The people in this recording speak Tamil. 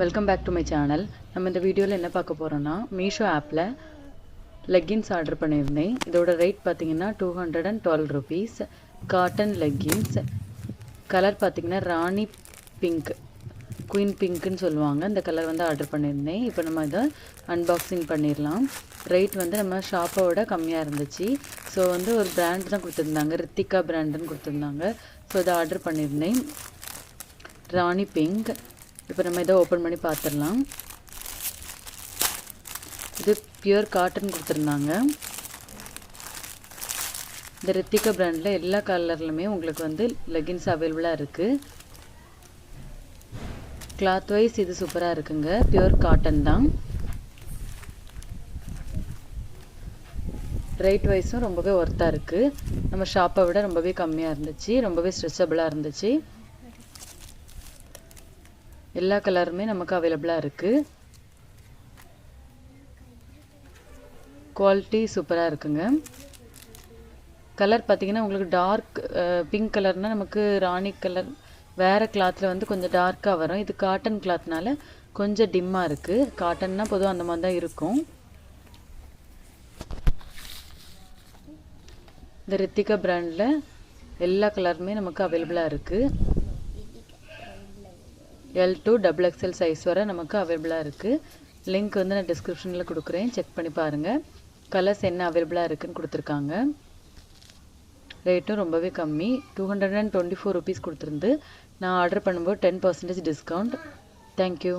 Welcome back to my channel. நம்ம இந்த வீடியோவில் என்ன பார்க்க போகிறோன்னா, மீஷோ ஆப்பில் லெக்கின்ஸ் ஆர்டர் பண்ணியிருந்தேன். இதோட ரேட் பார்த்தீங்கன்னா 212 ருபீஸ். Cotton leggings. கலர் பார்த்தீங்கன்னா ராணி பிங்க், குயின் பிங்க்குன்னு சொல்லுவாங்க. இந்த கலர் வந்து ஆர்டர் பண்ணியிருந்தேன். இப்போ நம்ம இதை அன்பாக்சிங் பண்ணிடலாம். ரேட் வந்து நம்ம ஷாப்போட கம்மியாக இருந்துச்சு. ஸோ வந்து ஒரு பிராண்ட் தான் கொடுத்துருந்தாங்க, ரித்திகா பிராண்டுன்னு கொடுத்துருந்தாங்க. ஸோ இதை ஆர்டர் பண்ணியிருந்தேன், ராணி பிங்க். இப்போ நம்ம இதை ஓப்பன் பண்ணி பார்த்துடலாம். இது பியூர் காட்டன் கொடுத்துருந்தாங்க. இந்த ரித்திகா பிராண்டில் எல்லா கலர்லையுமே உங்களுக்கு வந்து லெகின்ஸ் அவைலபிளாக இருக்குது. கிளாத் வைஸ் இது சூப்பராக இருக்குங்க. பியூர் காட்டன் தான். ரேட் வைஸும் ரொம்பவே ஒர்த்தாக இருக்குது. நம்ம ஷாப்பை விட ரொம்பவே கம்மியாக இருந்துச்சு. ரொம்பவே ஸ்ட்ரெச்சபிளாக இருந்துச்சு. எல்லா கலருமே நமக்கு அவைலபிளாக இருக்குது. குவாலிட்டி சூப்பராக இருக்குங்க. கலர் பார்த்திங்கன்னா உங்களுக்கு டார்க் பிங்க் கலர்னால் நமக்கு ராணி கலர் வேறு கிளாத்தில் வந்து கொஞ்சம் டார்க்காக வரும். இது காட்டன் கிளாத்னால கொஞ்சம் டிம்மாக இருக்குது. காட்டன்னா பொதுவாக அந்த மாதிரி தான் இருக்கும். இந்த ரித்திகா பிராண்டில் எல்லா கலருமே நமக்கு அவைலபிளாக இருக்குது. L2 XXL சைஸ் வரை நமக்கு அவைலபிளாக இருக்குது. லிங்க் வந்து நான் டிஸ்கிரிப்ஷனில் கொடுக்குறேன், செக் பண்ணி பாருங்கள். கலர்ஸ் என்ன அவைலபிளாக இருக்குதுன்னு கொடுத்துருக்காங்க. ரேட்டும் ரொம்பவே கம்மி, 224 ருபீஸ் கொடுத்துருந்து. நான் ஆர்டர் பண்ணும்போது 10% டிஸ்கவுண்ட். தேங்க்யூ.